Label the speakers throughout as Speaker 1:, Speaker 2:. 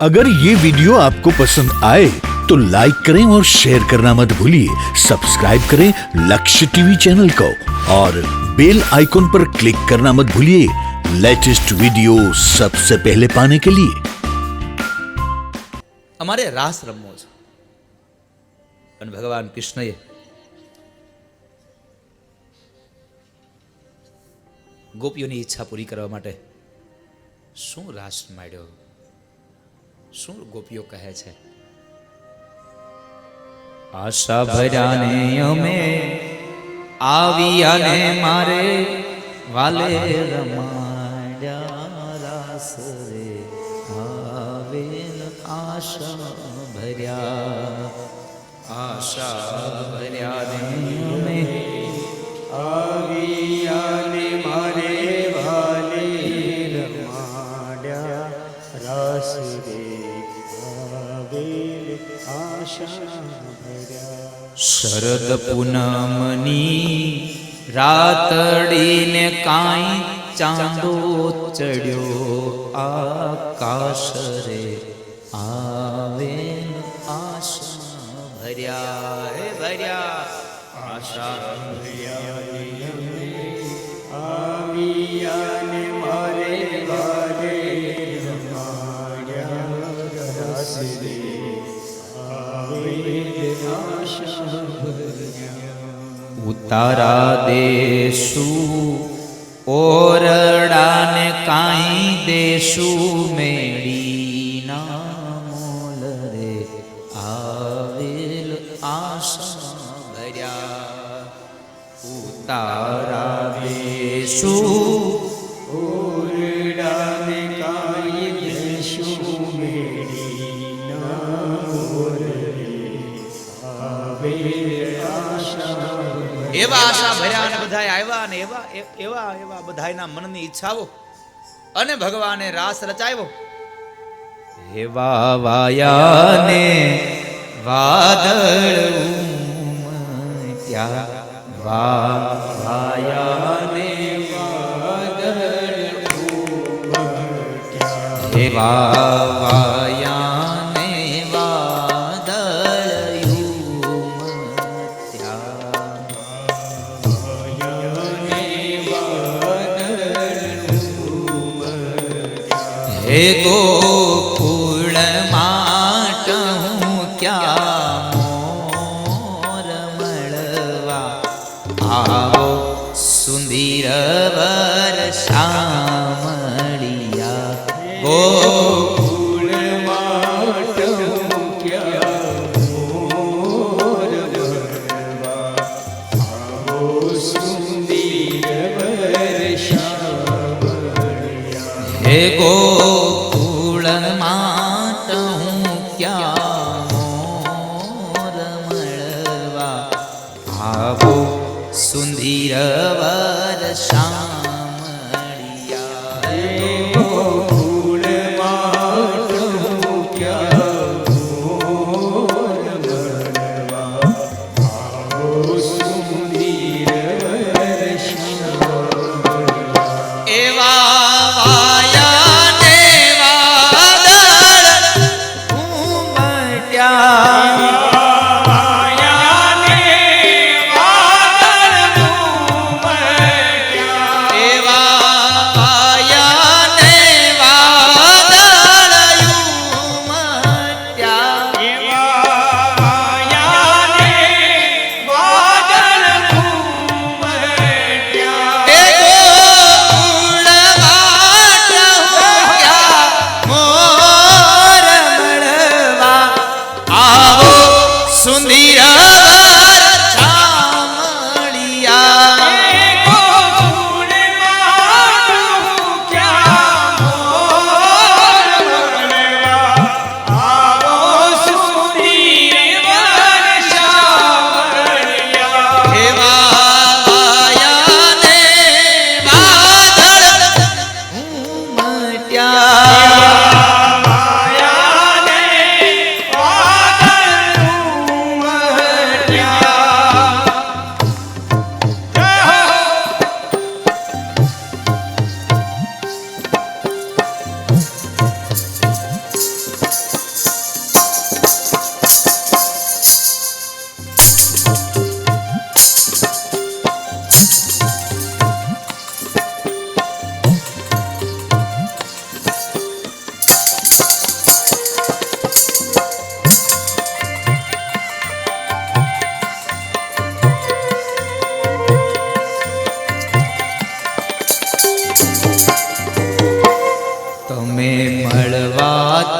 Speaker 1: अगर ये वीडियो आपको पसंद आए तो लाइक करें और शेयर करना मत भूलिए। सब्सक्राइब करें लक्ष्य टीवी चैनल को और बेल आइकॉन पर क्लिक करना मत भूलिए लेटेस्ट वीडियो सबसे पहले पाने के लिए।
Speaker 2: અમારે રાસ રમવો છે અને ભગવાન કૃષ્ણએ ગોપીઓની ઈચ્છા પૂરી કરવા માટે શું રાસ માંડ્યો, શું ગોપીઓ કહે છે? આશા ભર્યાને અમે આવ્યાને મારે વાલે રમાડ્યા રાસ રે આવેલ આશા ભર્યાને અમે
Speaker 3: આવ્યાને મારે વાલે રમાડ્યા રાસ રે આવેલ આશા ભર્યા।
Speaker 2: શરદ પૂનમની રાતડીને કાંઈ ચાંદો ચડ્યો આકાશ રે આવેલ આશા ભર્યા હે ભર્યા આશા
Speaker 3: આવ્યાને મારે વાલે રમાડ્યા રાસ રે આવેલ આશા ભર્યા।
Speaker 2: ઉતારા દેશું ઓરડાને કાંઈ દેશું મેળીના મોલ રે આવેલ આશા ભર્યા। ઉતારા દેશું
Speaker 3: ઓરડાને કાંઈ દેશું મેળીના મોલ રે આવેલ આશા
Speaker 2: એવા આશા ભર્યા અને બધા આવ્યા ને એવા બધાના મનની ઈચ્છાઓ અને ભગવાને રાસ રચાયો। એવા વાયાને વાદળ ઉમટ્યા વાયાને વાદળ ઉમટ્યા એવા વાયાને વાદળ હે ગોકુળ માટ હું ક્યાં મોર મળવા આવો સુંદર વર શામળિયા ગોકુળ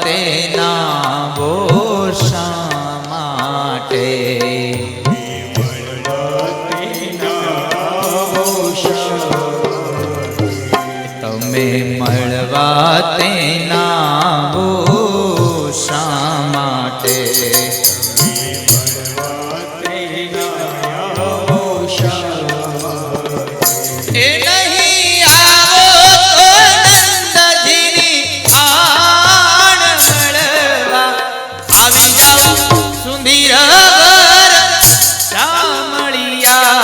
Speaker 2: તેના વો શા માટે તમે મળવા તેના વો શા માટે એ નહીં આવો તો નંદજીની આણ મળવા આવી જાઓ સુંદર વર શામળિયા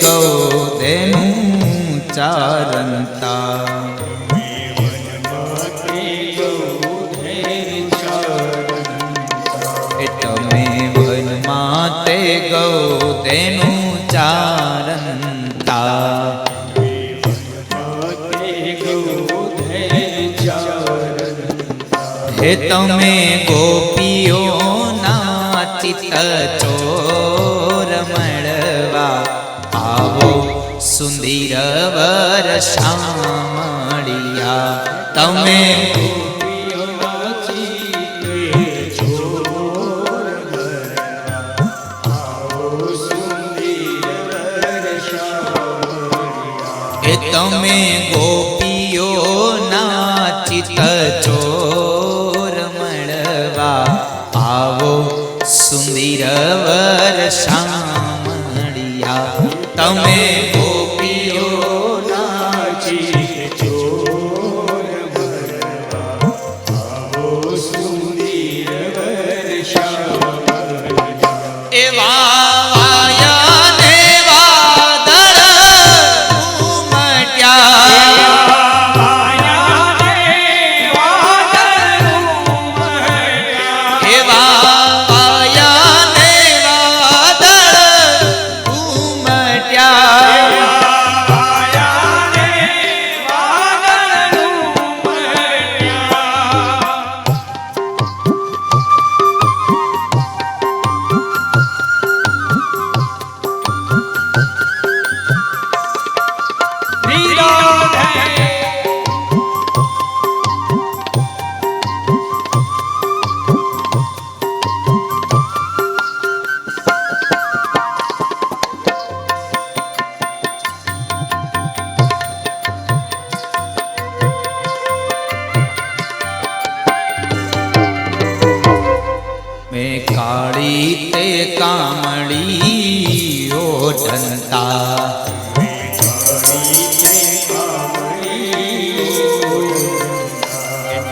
Speaker 2: ગૌધેનું ચારંતા તમે વનમાં તે ગૌધેનું ચારંતા હે તમે ગોપીઓના ચિત્ત ચોર મળવા આવો સુંદર વર શામળિયા તમે એ તમે ગોપીઓના ચિત્ત ચોર મળવા આવો સુંદર વર શામળિયા તમે ગોપીઓના ચિત્ત ચોર મળવા આવો સુંદર વર શામળિયા એવા કાળી તે કામળી ઓઢંતા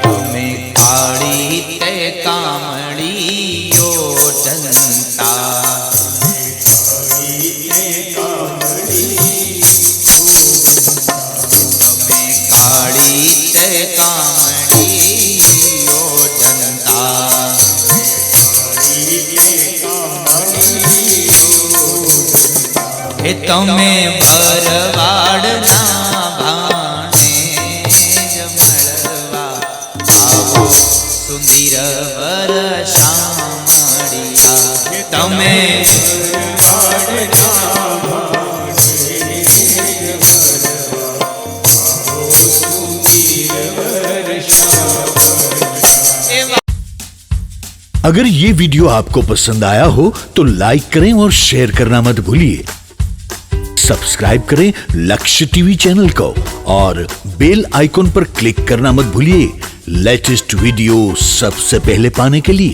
Speaker 2: તમે કાળી તે કામળી ઓઢંતા તમે કાળી તે કામળી ઓઢંતા એ તમે ભરવાડના ભાણે જ મળવા આવો સુંદર વર શામળિયા તમે
Speaker 1: अगर ये वीडियो आपको पसंद आया हो तो लाइक करें और शेयर करना मत भूलिए। सब्सक्राइब करें लक्ष्य टीवी चैनल को और बेल आइकॉन पर क्लिक करना मत भूलिए लेटेस्ट वीडियो सबसे पहले पाने के लिए।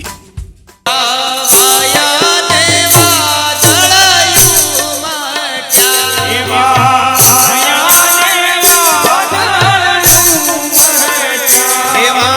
Speaker 2: એવા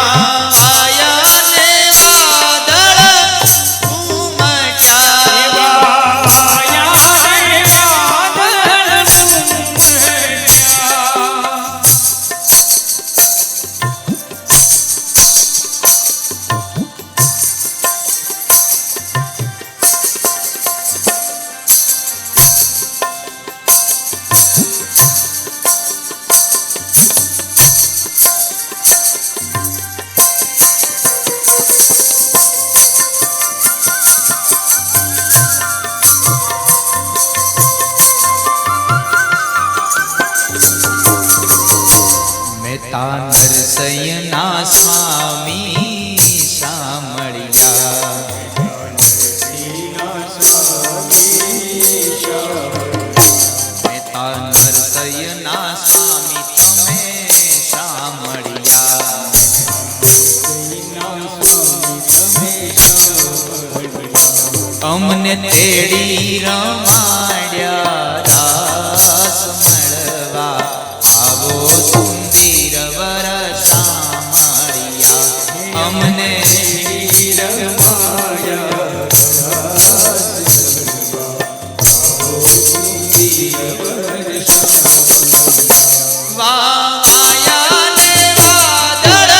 Speaker 2: અમને તેડી રમાડ્યા રાસ મળવા આવો સુંદર વરસા મળ્યા અમને વાયા ને વાદળ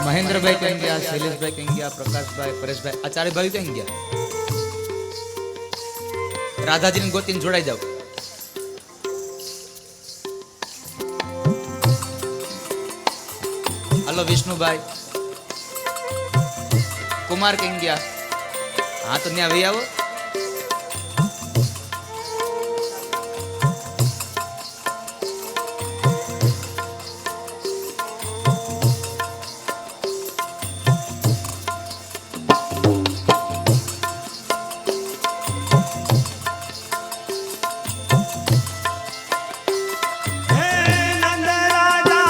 Speaker 2: મહેન્દ્રભાઈ ક્યાં ગયા, શૈલેષભાઈ ક્યાં ગયા, પ્રકાશભાઈ, પરેશભાઈ, આ ચારે ભાઈ ક્યાં ગયા? રાધાજીને ગોતીને જોડાઈ જાવ. હાલો વિષ્ણુભાઈ, કુમાર ક્યાં ગયા? હા તો ત્યાં વહી આવો.
Speaker 3: નંદ રાજા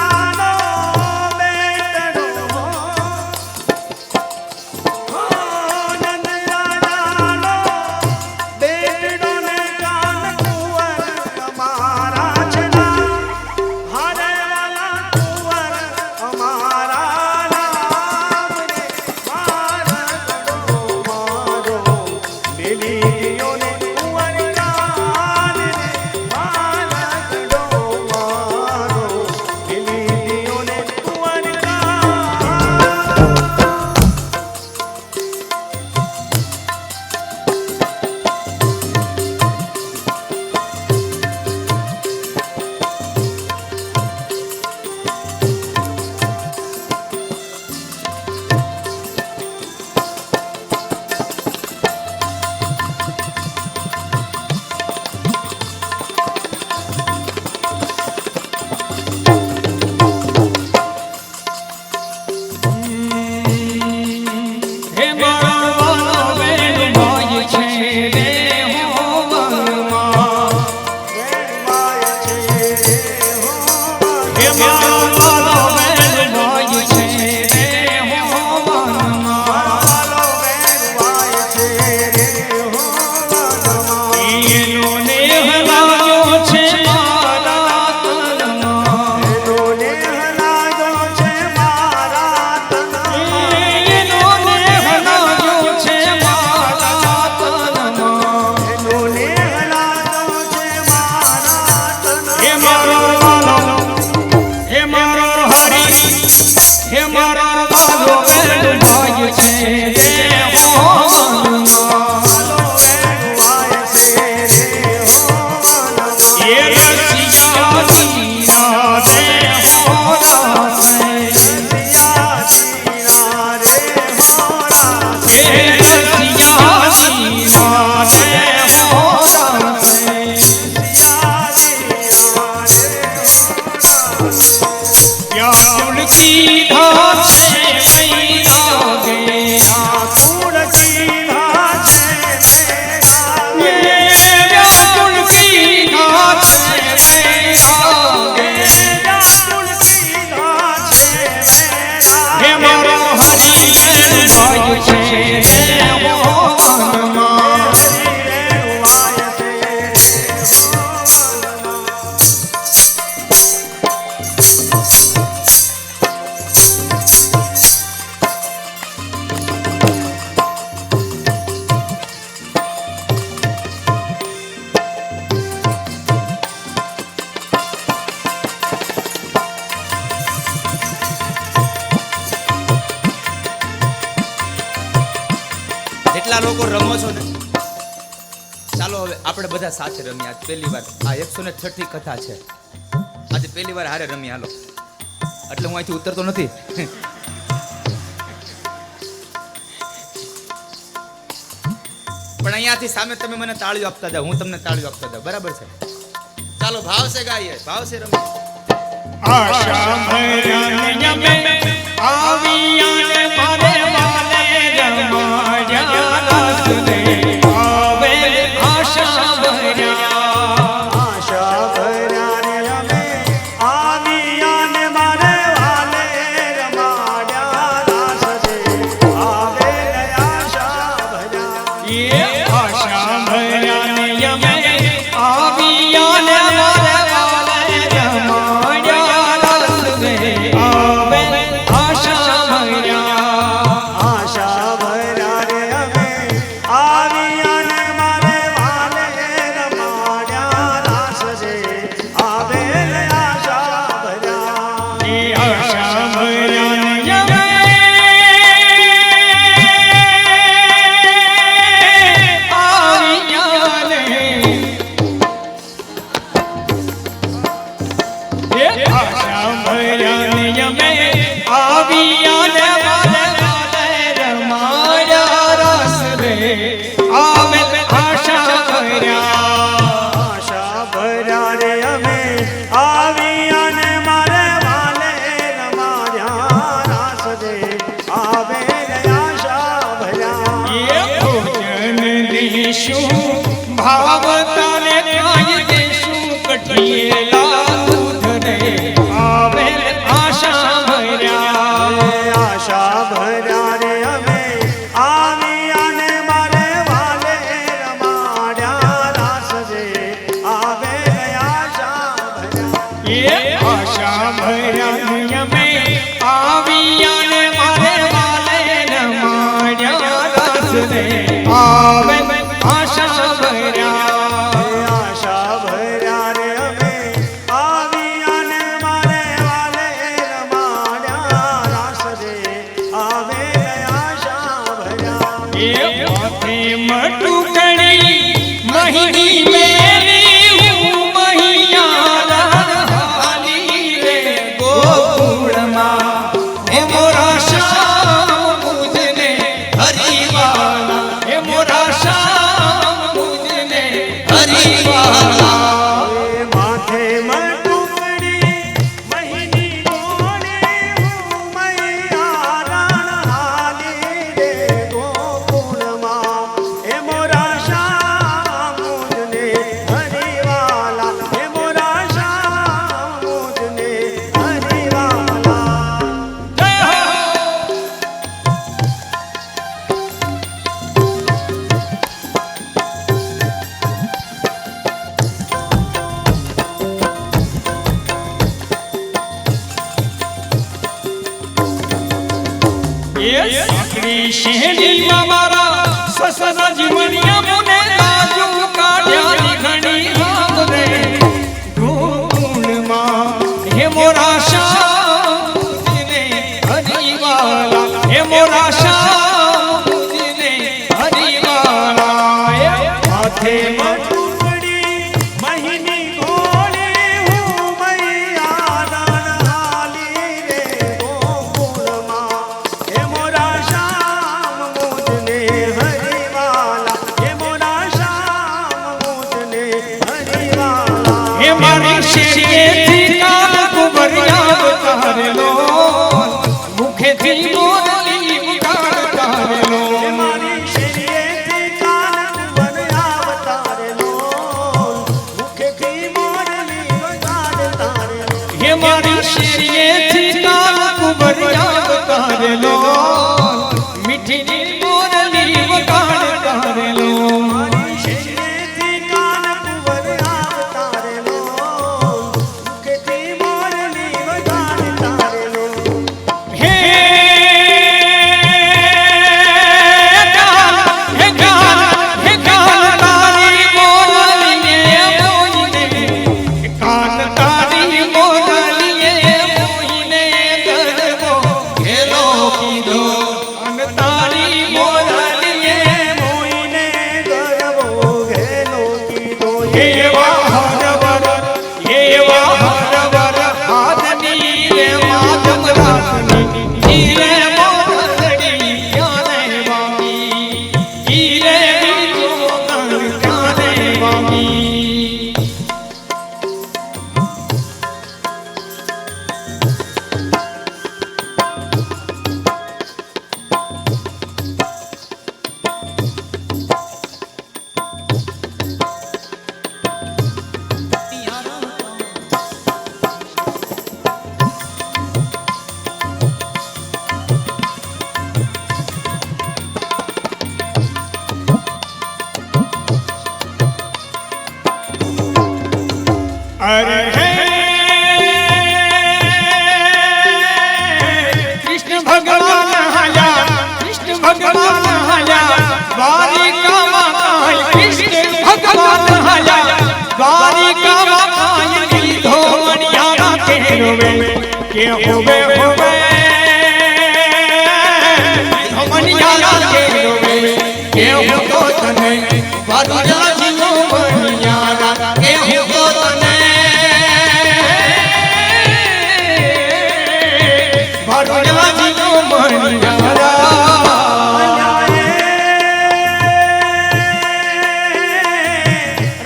Speaker 3: સીધા છે મૈરા ગે વ્યાકુળ સીધા છે વ્યાકુળ સીધા છે મૈરા ગે વ્યાકુળ સીધા છે હે મારો હરિ ભાઈ છે
Speaker 2: જેટલા લોકો રમો છો ને, ચાલો હવે આપણે બધા સાથે રમીએ. આજ પહેલી વાર આ 106મી કથા છે. આજે પહેલી વાર હારે રમી. હાલો, એટલે હું અહીંથી ઉતરતો નથી. પણ અહીંયાથી સામે તમે મને તાળીઓ આપતા જાઓ, હું તમને તાળીઓ આપતા જાઉં. બરાબર છે? ચાલો, ભાવ છે ગાઈએ, ભાવ છે રમીએ.
Speaker 3: આશા ભર્યા મે આવિયા મારે વાલે રમાડ્યા રસ રે આવે આશા ભર્યા રે અમે આવિયા ને મારે વાલે રમાડ્યા રસ રે આવે આશા ભર્યા એ આશા ભર્યા ને અમે આવિયા ને મારે વાલે રમાડ્યા રસ રે આવે આશા ભર્યા રે અમે આવિયા ને મારે વાલે રમાડ્યા રસ રે આવે આશા ભર્યા એ આશા ભર્યા ને અમે આવિયા ને આશા ભર્યા ને અમે આવિયા ને વાલે રમાડ્યા રસ રે આવે આશા ભર્યા રે અમે આવિયા ને મારે વાલે રમાડ્યા રસ રે આવે આશા ભર્યા એ ભોજન દેશું ભાવ તારે ખાઈ દેશું કઠિયેલા આવે આશા ભર્યા રે અમે આવિયા ને મારે વાલે રમાડ્યા રસ રે આવે આશા ભર્યા એ આશા ભર્યા રે અમે આવિયા ને મારે વાલે રમાડ્યા રસ રે આવે આશા ભર્યા આશા ભર્યા રે અમે આવિયા ને મારે વાલે રમાડ્યા રસ રે આવે આશા ભર્યા એ માથે મટુકડી મહિની મેરી હું મહિયા હાલી રે ગોકુળમાં હે મોરા શ્યામ મુજને હરિવાલા હે મોરા શ્યામ મુજને હરિવાલા માથે મટુકડી મહિની ગોળે હું મૈયા રણ હાલી રે ગોકુળમાં હે મોરા શ્યામ મુજને હરિવાલા હે મોરા શ્યામ મુજને હરિવાલા જય હો સાંકડી શેરડીમાં મારા સસરા જીવનિયા મુને લાજુ કાઢ્યા ઘણી રામ રે ગોકુળમાં હે મોરા શ્યામ મુજને હરિવાલા હે મોરા શ્યામ મુજને હરિવાલા માથે મટુકડી મહિની ઘોડે હું મૈયા રણ હાલી રે ગોકુળમાં હે મોરા શ્યામ મુજને હરિવાલા મારી શેરીએથી કાન કુંવર યાદ કરેલો મીઠી મોરલી વગાડ કરેલો
Speaker 4: મારી શેરીએથી કાન કુંવર યાદ તારેલો મુખેથી મોરલી વગાડ તારેલો
Speaker 3: હે તારી મોરલીએ મોઈને કાન તારી મોરલીએ મોઈને ગરબો ઘેલો કીધો અન તારી મોરલીએ
Speaker 4: મોઈને ગરબો ઘેલો કીધો
Speaker 3: એવા હરવર હાથની રે માધમ રાખની રે મોરલી ક્યારે વાગી રે બીજો ગણ ક્યારે વાગી अरे हे कृष्ण भगवान हया कृष्ण भगवान हया द्वारिका माताई कृष्ण भगवान हया द्वारिका माताई लीधो मणियारा के रोवे के होवे होवे मणियारा के रोवे के हो तने वादुला जीवो मणियारा के हो तने वादुला जीवो मणियारा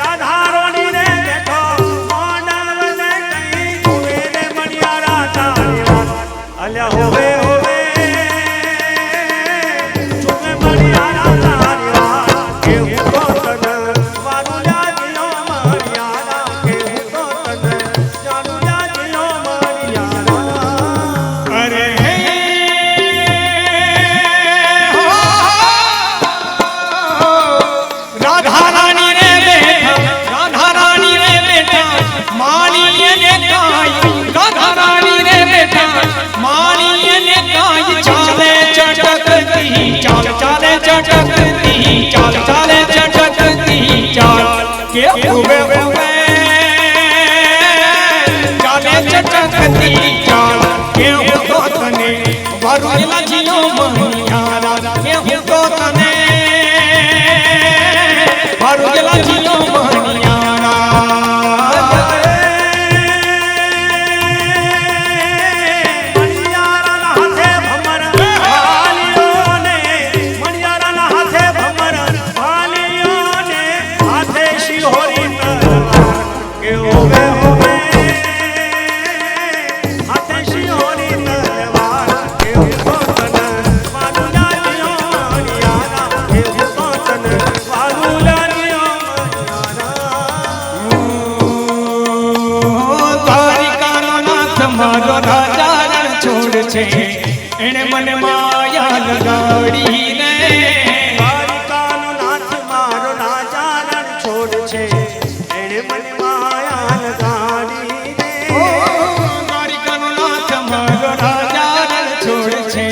Speaker 4: રાધા રોણી રે બેઠો મોનવને કઈ કુવે રે મણિયારા તારી વાત અલ્યા હોવે હોવે ચુમે મણિયારા તારી વાત કેવું તો તને મારું લાગ્યો મણિયારા કેવું તો તને જાણું લાગ્યો મણિયારા
Speaker 3: अरे हे राधा रानी रे बेटा मानिए ने काई राधा रानी रे बेटा मानिए ने काई चाले चटकती चाल चाले चटकती चाल चाले चटकती चाल के हुए हुए चाले चटकती चाल के हो तने वारुला जियो मणियारा के हो तने वारुला जियो मणियारा
Speaker 4: મણિયારાના હાથે ભમર ભાલીઓને મણિયારાના હાથે ભમર ભાલીઓને હાથે શિહોરી તલવાર કે હોવે હોવે હાથે શિહોરી તલવાર કે હો તને વાલુલા જીઓ મણિયારા કે હો તને વાલુલા જીઓ મણિયારા
Speaker 3: દ્વારિકાનો નાથ મારો રાજા રણ છોડ છે એણે મને માયા લગાડી ને
Speaker 4: દ્વારિકાનો નાથ મારો રાજા રણ છોડ છે એણે મને માયા લગાડી રે
Speaker 3: દ્વારિકાનો નાથ મારો રાજા રણ છોડ છે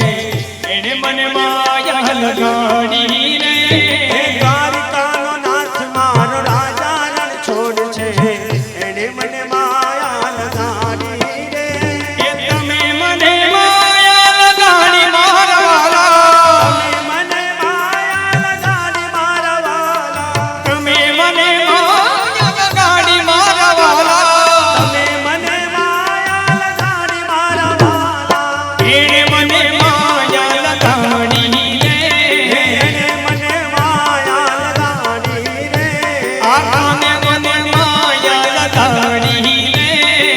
Speaker 3: એણે મને માયા લગાડી ને
Speaker 4: હે દ્વારિકાનો નાથ મારો રાજા રણ છોડ છે એણે મને માયા લગાડી રે
Speaker 3: એ તમે મને માયા લગાડી મારા વાલા
Speaker 4: મને માયા લગાડી મારા વાલા
Speaker 3: તમે મને માયા લગાડી મારા વાલા
Speaker 4: તમે મને માયા લગાડી મારા વાલા
Speaker 3: એણે મને માયા લગાડી ને
Speaker 4: એણે મને માયા લગાડી રે
Speaker 3: આકાને મને માયા લગાડી
Speaker 4: હે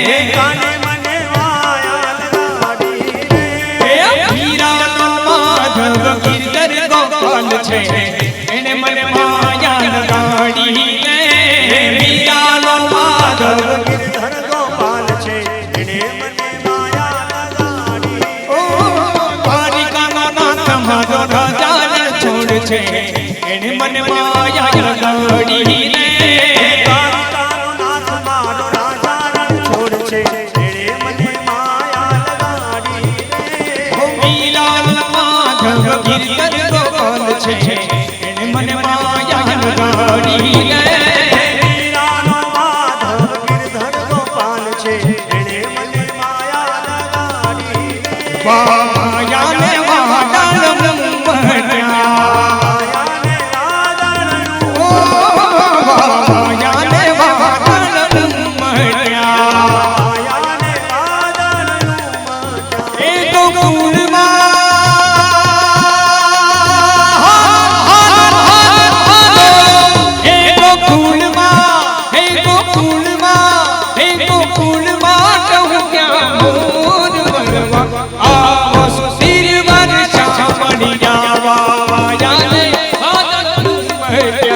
Speaker 3: ને
Speaker 4: કાને મને માયા લગાડી રે
Speaker 3: હીરાનો માધવ ગિરધર ગોપાલ છે એને મને માયા લગાડી ને હીરાનો માધવ
Speaker 4: ગિરધર ગોપાલ છે એણે
Speaker 3: છે એને મને માયા લગાડી રે
Speaker 4: તારો નાથ મારો રાજા રણ છોડ છે એણે મને માયા લગાડી રે
Speaker 3: ગોપીલાલ માધવ ગિરધર ગોપાલ છે એને મને માયા લગાડી રે
Speaker 4: વીરાનો માધવ ગિરધર ગોપાલ છે એણે મને માયા લગાડી રે
Speaker 3: માયા ને વાદળ મુંબટ્યા
Speaker 4: માયાને રાધારણું
Speaker 3: ઓ માયા ને વાદળ મુંબટ્યા
Speaker 4: માયાને રાધારણું
Speaker 3: એ તો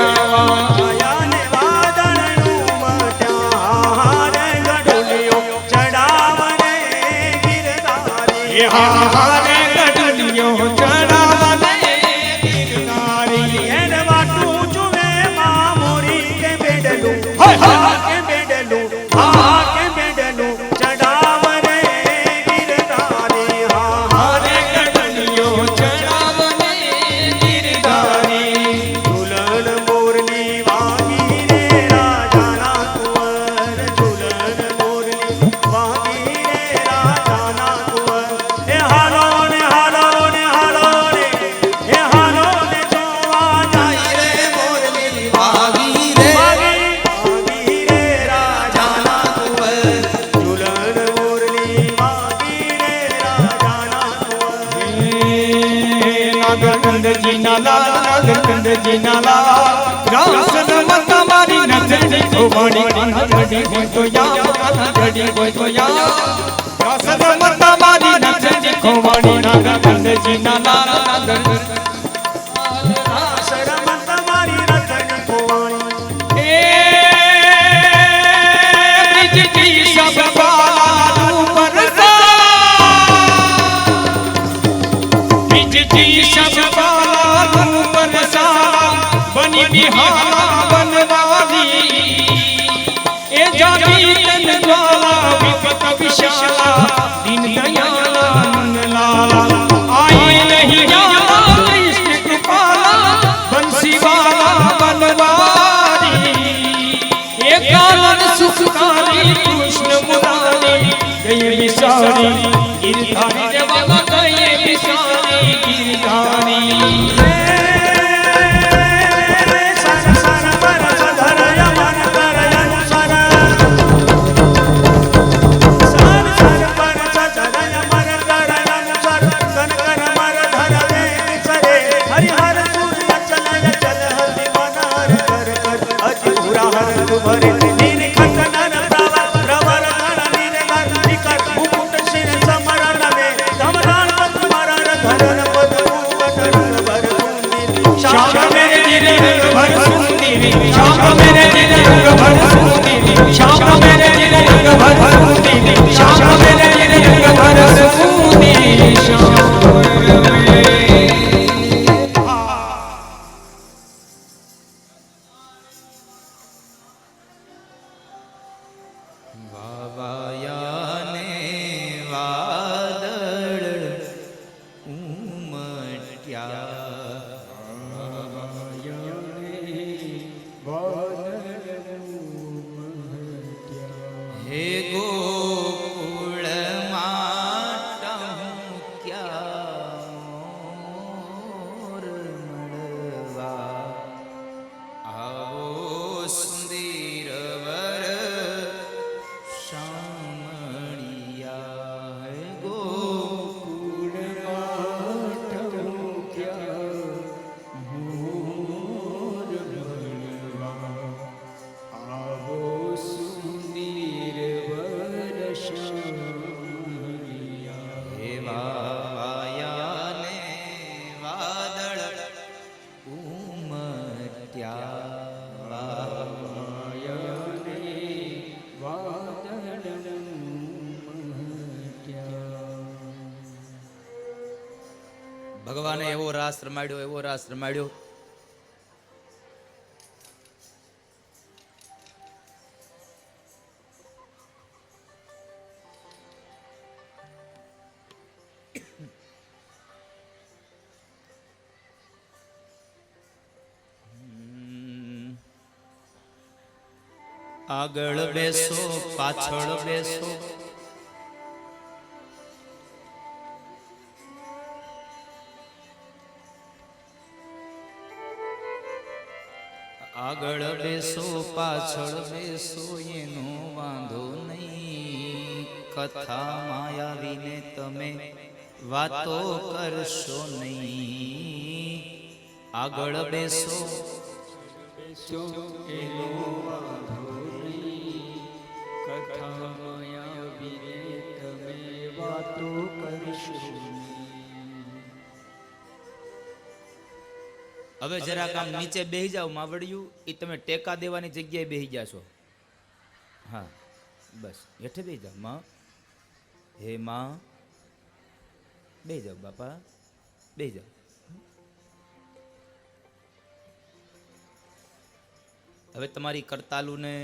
Speaker 4: માયાને વાદળનું મટ્યા રે ગઢુલિયો ચડાવને ગિરધારી એને વાટું ચુવે માં મોરી કે બેડલું કે બેડલું કે બેડલું ચડાવને ગિરધારી
Speaker 3: હરે ગઢલિયો ચડાવને ગિરધારી
Speaker 4: ઝુલન મોરની વાગી રે રાજાના કુંવર ઝુલન મોરની વાગી રે રાજાના કુંવર એ હાલો ને હાલો ને હાલો રે એ હાલો ને જોવા જાય રે મોરની વાગી રે રાજાના કુંવર ઝુલન મોરની વાગી રે રાજાના કુંવર
Speaker 3: નાગકંદજી નાલા નાગકંદજી નાલા રાસન મત મારી નજર ખોવાણી કાના ઘડી હોય તો યા કાના ઘડી હોય તો યા રાસન મત મારી નજર ખોવાણી નાગકંદજી નાલા
Speaker 4: શરમત મારી રતન ખોવાણી
Speaker 3: એ બીજથી સબ બાલાનું બીજથી સબ બાલાનું બરસા બની બિહારા બનવાલી એ જાતી તન જ્વાલા વિપત વિશાલા દીન દયાલા નંદલાલા આઈ નહીં જાના કૃષ્ણ કૃપાલા બંસીવાલા બનવારી એ કાનન સુખકારી કૃષ્ણ મુરારી ગયે વિસારી ગિરધારી દેવા ગયે વિસારી ગિરધારી
Speaker 4: સર પર સધરય મન કરયન સર પર સધરય મન કરયન સર કન કર મર ધર દે સરે હરિહર સૂર્ય ચલય ચલ હતિ મનાર કર કર અતિ પુરા હર તુભરે નીર ખટનર પ્રવર પ્રવર ધર નીર કર નિકર મુકુટ શિર સમરણ મે ધમરાન પત મરર ધરન પદ મુકટ ભર સુંદરી
Speaker 3: श्याम मेरे दिल भर सुंदरी श्याम मेरे दिल भर सुंदरी श्याम मेरे दिल भर सुंदरी श्याम मेरे दिल भर सुंदरी श्याम
Speaker 2: વાવાયાને વાદળ ઉમટ્યા ભગવાને એવો રાસ રમાડ્યો, એવો રાસ રમાડ્યો. આગળ બેસો, પાછળ બેસો, આગળ બેસો, પાછળ બેસો, એનો વાંધો નહીં. કથામાં આવીને તમે વાતો કરશો નહીં. આગળ બેસો, હવે જરાક આમ નીચે બેહી જાવ માવડિયું, એ તમે ટેકા દેવાની જગ્યાએ બેહી જાશો. હા બસ હેઠે બેહી જાવ. માં, હે માં, બેહી જાવ બાપા, બેહી જાવ. હવે તમારી કરતાલુને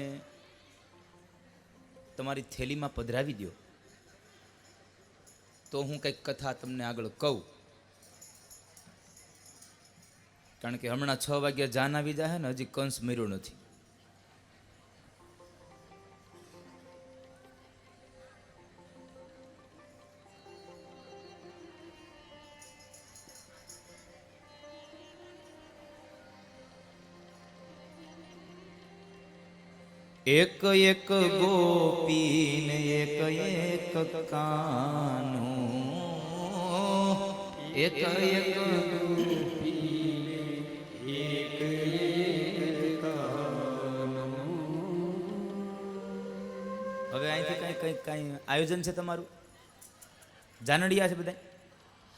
Speaker 2: તમારી થેલીમાં પધરાવી દો, તો હું કંઈક કથા તમને આગળ કહું. કારણ કે હમણાં 6 વાગ્યા જાન આવી જાય ને, હજી કંસ મર્યો નથી. એક એક ગોપીને એક એક કાનો, એક એક હવે અહીંથી કઈ આયોજન છે તમારું? જાનડિયા છે બધા?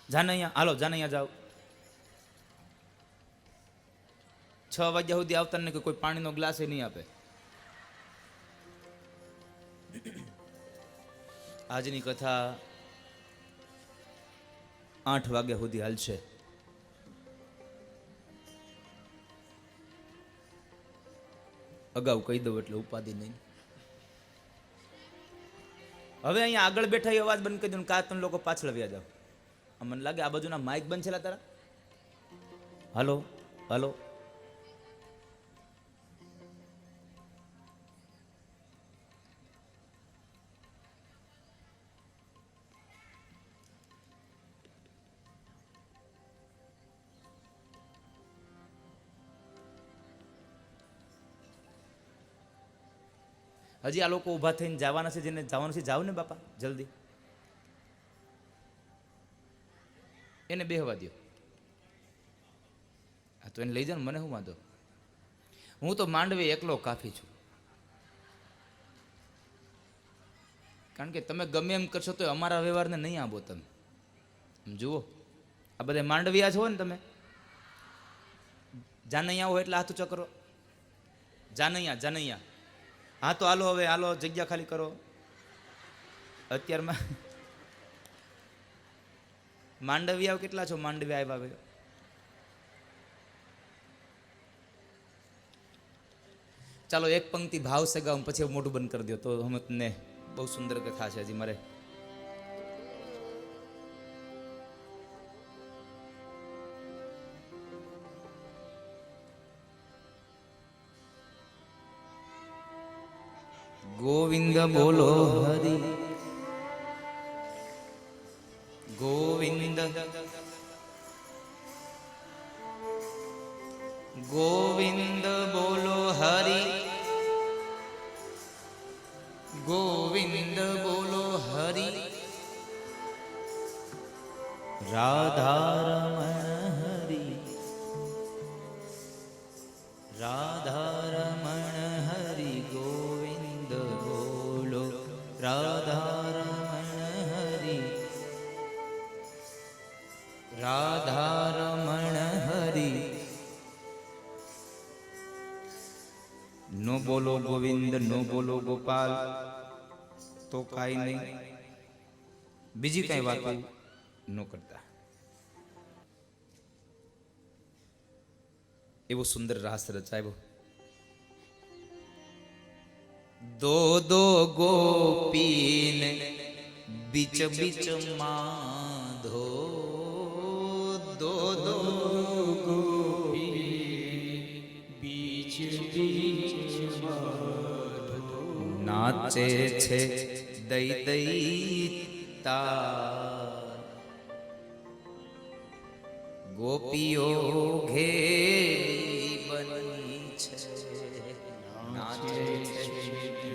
Speaker 2: જાનૈયા, હાલો જાનૈયા જાઓ. 6 વાગ્યા સુધી આવતા ને કોઈ પાણીનો ગ્લાસ નહીં આપે. આજની કથા 8 વાગ્યા સુધી હાલશે. અગાઉ કહી દઉં એટલે ઉપાધિ નહીં. હવે અહીંયા આગળ બેઠા અવાજ બંધ કરી દો, કા તમે લોકો પાછળ આવ્યા જાઓ. મને લાગે આ બાજુના માઇક બંધ છે તારા. હલો હલો, હજી આ લોકો ઊભા થઈને જવાના છે, જેને જવાનું છે જાવ ને બાપા જલ્દી. એને બેહવા દો. હા તો એને લઈ જાઓ ને, મને શું વાંધો. હું તો માંડવે એકલો કાફી છું. કારણ કે તમે ગમે એમ કરશો તો અમારા વ્યવહારને નહીં આવો. તમે જુઓ આ બધા માંડવિયા છો ને, તમે જાનૈયા હો એટલે હાથ ઊંચો કરો. જાનૈયા જાનૈયા, હા તો હાલો, હવે હાલો, જગ્યા ખાલી કરો. અત્યારમાં માંડવિયા કેટલા છો? માંડવિયા આવ્યા. ચાલો એક પંક્તિ ભાવ સગાઉ, પછી મોઢું બંધ કરી દો તો અમે તમને બહુ સુંદર કથા છે હજી મારે. ગોવિંદ બોલો હરિ ગોવિંદ, ગોવિંદ બોલો હરિ ગોવિંદ બોલો હરિ. રાધારમણ હરિ રાધારમણ હરિ ગોવિંદ બોલો. રાધારમણ હરિ રાધારમણ હરિ. નો બોલો ગોવિંદ, નો બોલો ગોપાલ તો કાંઈ નહીં, બીજી કાંઈ વાત ન કરતા. એવો સુંદર રાસ રચાયો. દો દો ગોપીને બીચ બીચ માધો, દો દો
Speaker 3: બીચ બીચ
Speaker 2: નાચે છે દઈ દઈ તાર, ગોપીઓ ઘેરી બની છે, નાચે છે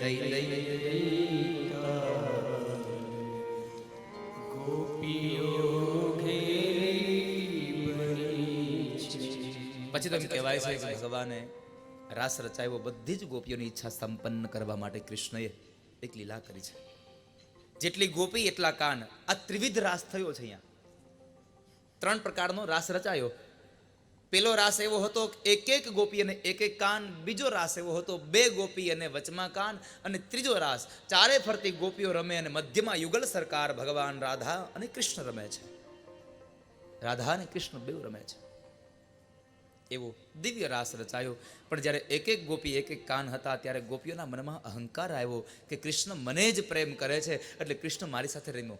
Speaker 2: દઈ દઈ
Speaker 3: ગોપીઓ ઘેરી બની છે.
Speaker 2: પછી તો એમ કહેવાય છે કે ભગવાને રાસ રચાયો બધી જ ગોપીઓની ઈચ્છા સંપન્ન કરવા માટે કૃષ્ણએ એક લીલા કરી છે. જેટલી ગોપી એટલા કાન. આ ત્રિવિધ રાસ થયો છે. અહીંયા 3 પ્રકારનો રાસ રચાયો. પેલો રાસ એવો હતો એક એક ગોપી અને એક એક કાન. બીજો રાસ એવો હતો 2 ગોપી અને વચમાં કાન. અને ત્રીજો રાસ ચારે ફરતી ગોપીઓ રમે અને મધ્યમાં યુગલ સરકાર ભગવાન રાધા અને કૃષ્ણ રમે છે. રાધા અને કૃષ્ણ બેઉ રમે છે. એવો દિવ્ય રાસ રચાયો. પણ જ્યારે એક એક ગોપી એક એક કાન હતા ત્યારે ગોપીઓના મનમાં અહંકાર આવ્યો કે કૃષ્ણ મને જ પ્રેમ કરે છે એટલે કૃષ્ણ મારી સાથે રમ્યો.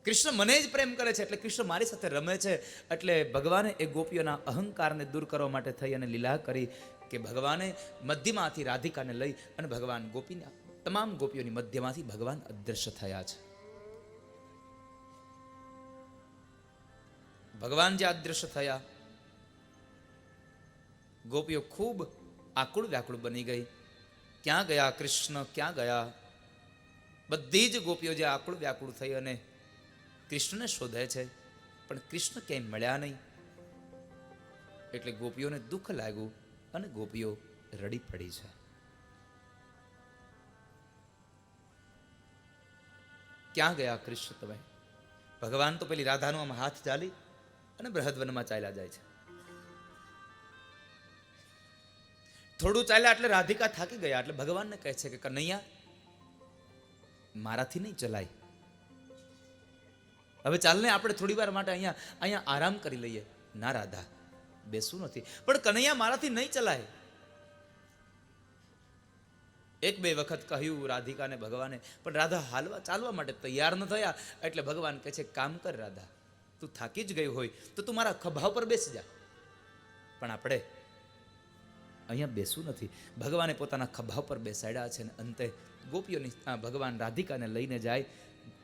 Speaker 2: કૃષ્ણ મને જ પ્રેમ કરે છે એટલે કૃષ્ણ મારી સાથે રમે છે. એટલે ભગવાને એ ગોપીઓના અહંકારને દૂર કરવા માટે થઈ અને લીલા કરી કે ભગવાને મધ્યમાંથી રાધિકાને લઈ અને ભગવાન ગોપીના તમામ ગોપીઓની મધ્યમાંથી ભગવાન અદૃશ્ય થયા છે. ભગવાન જે અદૃશ્ય થયા, ગોપીઓ ખૂબ આકુળ વ્યાકુળ બની ગઈ. ક્યાં ગયા કૃષ્ણ, ક્યાં ગયા? બધી જ ગોપીઓ જે આકુળ વ્યાકુળ થઈ અને કૃષ્ણને શોધે છે પણ કૃષ્ણ ક્યાંય મળ્યા નહીં. એટલે ગોપીઓને દુઃખ લાગ્યું અને ગોપીઓ રડી પડી છે. ક્યાં ગયા કૃષ્ણ તમે? ભગવાન તો પેલી રાધાનો આમ હાથ ચાલી અને બૃહદવનમાં ચાલ્યા જાય છે. થોડું ચાલ્યા એટલે રાધિકા થાકી ગયા એટલે ભગવાનને કહે છે કે કનૈયા મારાથી નહીં ચલાય, હવે ચાલને આપણે થોડી વાર માટે અહીંયા આરામ કરી લઈએ. ના રાધા, બેસવું નથી. પણ કનૈયા મારાથી નહીં ચલાય. 1-2 વખત કહ્યું રાધિકાને ભગવાને, પણ રાધા ચાલવા માટે તૈયાર ન થયા. એટલે ભગવાન કહે છે કામ કર રાધા, તું થાકી જ ગઈ હોય તો તું મારા ખભા ઉપર બેસી જા. પણ આપણે અહીંયા બેસવું નથી. ભગવાને પોતાના ખભા ઉપર બેસાડ્યા છે અને અંતે ગોપીઓની ભગવાન રાધિકાને લઈને જાય.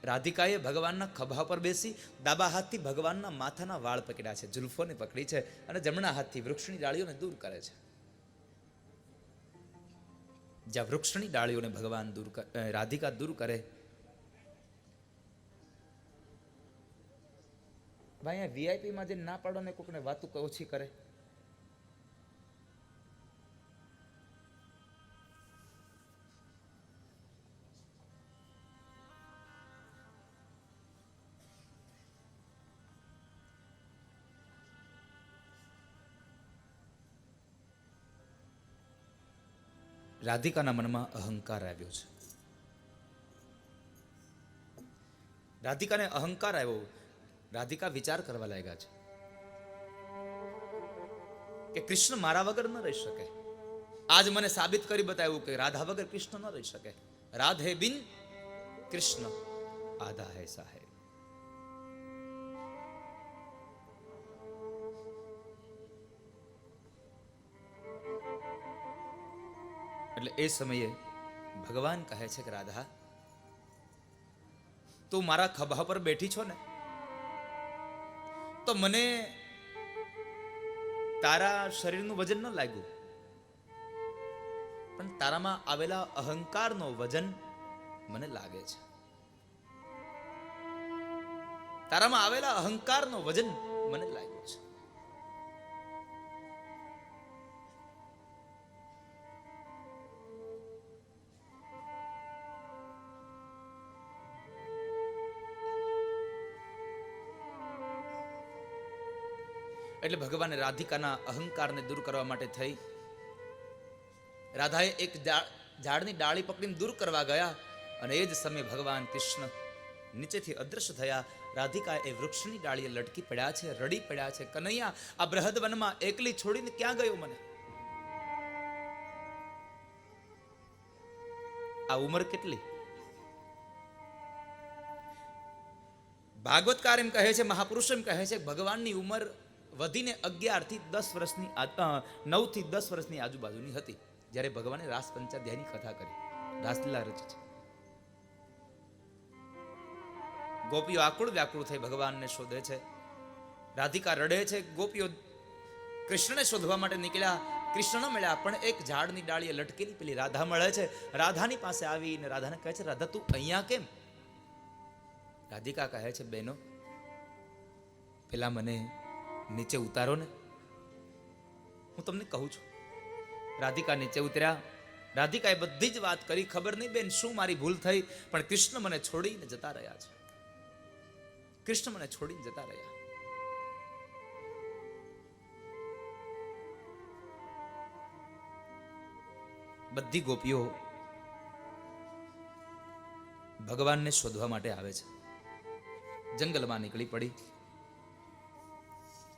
Speaker 2: રાધિકાએ ભગવાનના ખભા પર બેસી ડાબા હાથથી ભગવાનના માથાના વાળ પકડ્યા છે, જુલ્ફોને પકડી છે અને જમણા હાથથી વૃક્ષની ડાળીઓને દૂર કરે છે. જ્યાં વૃક્ષની ડાળીઓને ભગવાન રાધિકા દૂર કરે. ભાઈ અહીંયા વીઆઈપીમાં જે ના પાડો ને કોકને વાતું ઓછી કરે. રાધિકાના મનમાં અહંકાર આવ્યો છે. રાધિકાને અહંકાર આવ્યો. રાધિકા વિચાર કરવા લાગ્યા છે કે કૃષ્ણ મારા વગર ન રહી શકે. આજ મને સાબિત કરી બતાવ્યું કે રાધા વગર કૃષ્ણ ન રહી શકે. રાધે બિન કૃષ્ણ આધા હૈસા હૈ. એટલે એ સમયે ભગવાન કહે છે કે રાધા, તું મારા ખભા પર બેઠી છો ને, તો મને તારા શરીરનું વજન ન લાગ્યું, પણ તારામાં આવેલા અહંકારનો વજન મને લાગે છે. તારામાં આવેલા અહંકારનો વજન મને લાગ્યો છે. એટલે ભગવાને રાધિકાના અહંકારને દૂર કરવા માટે થઈ રાધાએ એક ઝાડની ડાળી પકડીને દૂર કરવા ગયા અને એ જ સમયે ભગવાન કૃષ્ણ નીચેથી અદૃશ્ય થયા. રાધિકા એ વૃક્ષની ડાળીએ લટકી પડ્યા છે, રડી પડ્યા છે. કનૈયા, આ બૃહદ વનમાં એકલી છોડીને ક્યાં ગયો મને? આ ઉંમર કેટલી? ભાગવતકાર એમ કહે છે, મહાપુરુષ એમ કહે છે, ભગવાનની ઉંમર વધીને 11 થી 10 વર્ષની 9 થી 10 વર્ષની આજુબાજુની હતી જ્યારે ભગવાને રાસ પંચાધ્યાયની કથા કરી, રાસલીલા રચી છે. ગોપીઓ આકુળ વ્યાકુળ થઈ ભગવાનને શોધે છે. રાધિકા રડે છે. ગોપીઓ કૃષ્ણને શોધવા માટે નીકળ્યા. કૃષ્ણ ન મળ્યા, પણ એક ઝાડની ડાળીએ લટકેલી પેલી રાધા મળે છે. રાધાની પાસે આવીને રાધાને કહે છે, રાધા તું અહીંયા કેમ? રાધિકા કહે છે, બહેનો પેલા મને નીચે ઉતારો ને, હું તમને કહું છું. રાધિકા નીચે ઉતર્યા. રાધિકાએ બધી જ વાત કરી. ખબર નહીં બેન શું મારી ભૂલ થઈ, પણ કૃષ્ણ મને છોડીને જતા રહ્યા છે. કૃષ્ણ મને છોડીને જતા રહ્યા. બધી ગોપીઓ ભગવાનને શોધવા માટે આવે છે. જંગલમાં નીકળી પડી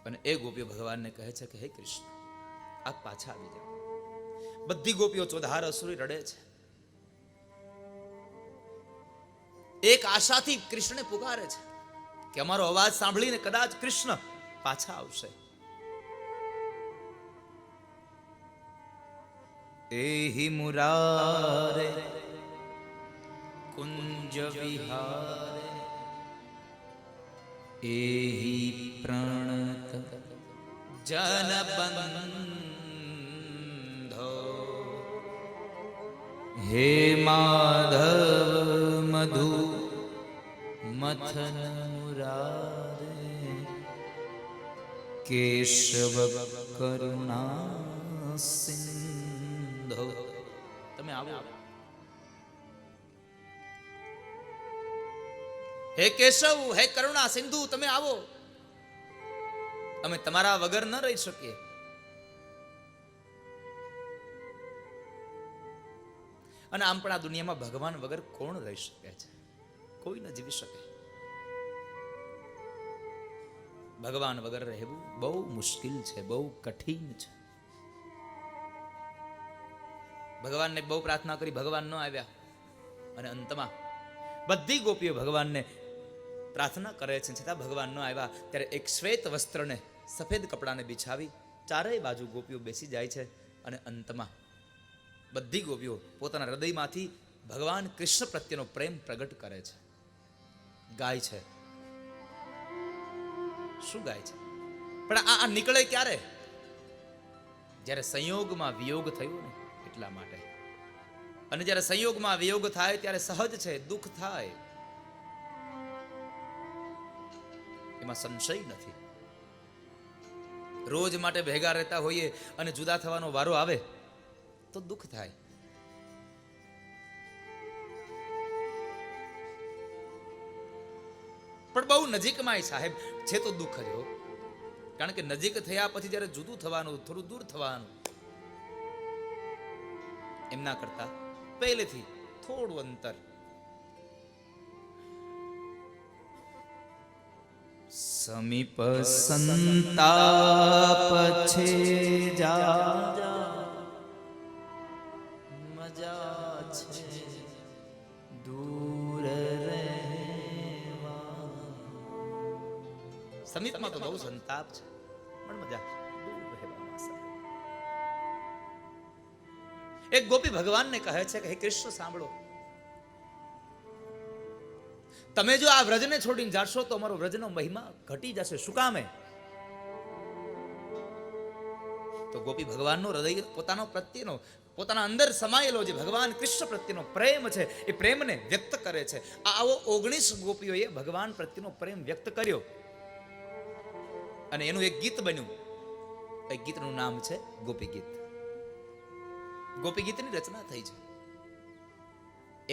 Speaker 2: અને એ ગોપીઓ ભગવાનને કહે છે કે હે કૃષ્ણ, આપ પાછા આવી જાઓ. બધી ગોપીઓ ચોધાર અસુરી રડે છે. એક આશાથી કૃષ્ણને પુકારે છે કે અમારો અવાજ સાંભળીને કદાચ કૃષ્ણ પાછા આવશે. એહી મુરારે કુંજ વિહારે એહી પ્રણત જનબંધો હે માધવ મધુ મથન મુરારે કેશવ કરુણા સિંધો. તમે આવો. હે કેશવ, હે કરુણા સિંધુ, તમે આવો. અમે તમારા વગર ન રહી શકીએ. અને આમ પણ આ દુનિયામાં ભગવાન વગર કોણ રહી શકે છે? કોઈ ન જીવી શકે. ભગવાન વગર રહેવું બહુ મુશ્કેલ છે, બહુ કઠિન છે. ભગવાનને બહુ પ્રાર્થના કરી, ભગવાન ન આવ્યા. અને અંતમાં બધી ગોપીઓ ભગવાનને પ્રાર્થના કરે છે, છતાં ભગવાન ન આવ્યા. ત્યારે એક શ્વેત વસ્ત્રને, સફેદ કપડાને બિછાવી ચારેય બાજુ ગોપીઓ બેસી જાય છે. અને અંતમાં બધી ગોપીઓ પોતાના હૃદયમાંથી ભગવાન કૃષ્ણ પ્રત્યેનો પ્રેમ પ્રગટ કરે છે, ગાય છે. શું ગાય છે? પણ આ નીકળે ક્યારે? જ્યારે સંયોગમાં વિયોગ થયો ને એટલા માટે. અને જ્યારે સંયોગમાં વિયોગ થાય ત્યારે સહજ છે, દુઃખ થાય, એમાં સંશય નથી. રોજ માટે ભેગા રહેતા હોઈએ અને જુદા થવાનો વારો આવે તો દુઃખ થાય. પણ બહુ નજીકમાં સાહેબ છે તો દુઃખ જ હો. કારણ કે નજીક થયા પછી જ્યારે જુદું થવાનું, થોડું દૂર થવાનું, એમના કરતા પહેલેથી થોડું અંતર. સમીપ સંતાપ છે જા મજા છે દૂર રહેવા. સમીપમાં તો બહુ સંતાપ છે, પણ મજા છે દૂર રહેવામાં. એક ગોપી ભગવાનને કહે છે કે હે કૃષ્ણ સાંભળો, તમે જો આ વ્રજને છોડીને જાશો તો અમારો વ્રજનો મહિમા ઘટી જશે. શું કામે? તો ગોપી ભગવાનનો હૃદય પોતાનો પ્રત્યેનો, પોતાના અંદર સમાયેલો જે ભગવાન કૃષ્ણ પ્રત્યેનો પ્રેમ છે એ પ્રેમને વ્યક્ત કરે છે. આવો 19 ગોપીઓએ ભગવાન પ્રત્યેનો પ્રેમ વ્યક્ત કર્યો અને એનું એક ગીત બન્યું. એ ગીતનું નામ છે ગોપી ગીત. ગોપી ગીતની રચના થઈ છે.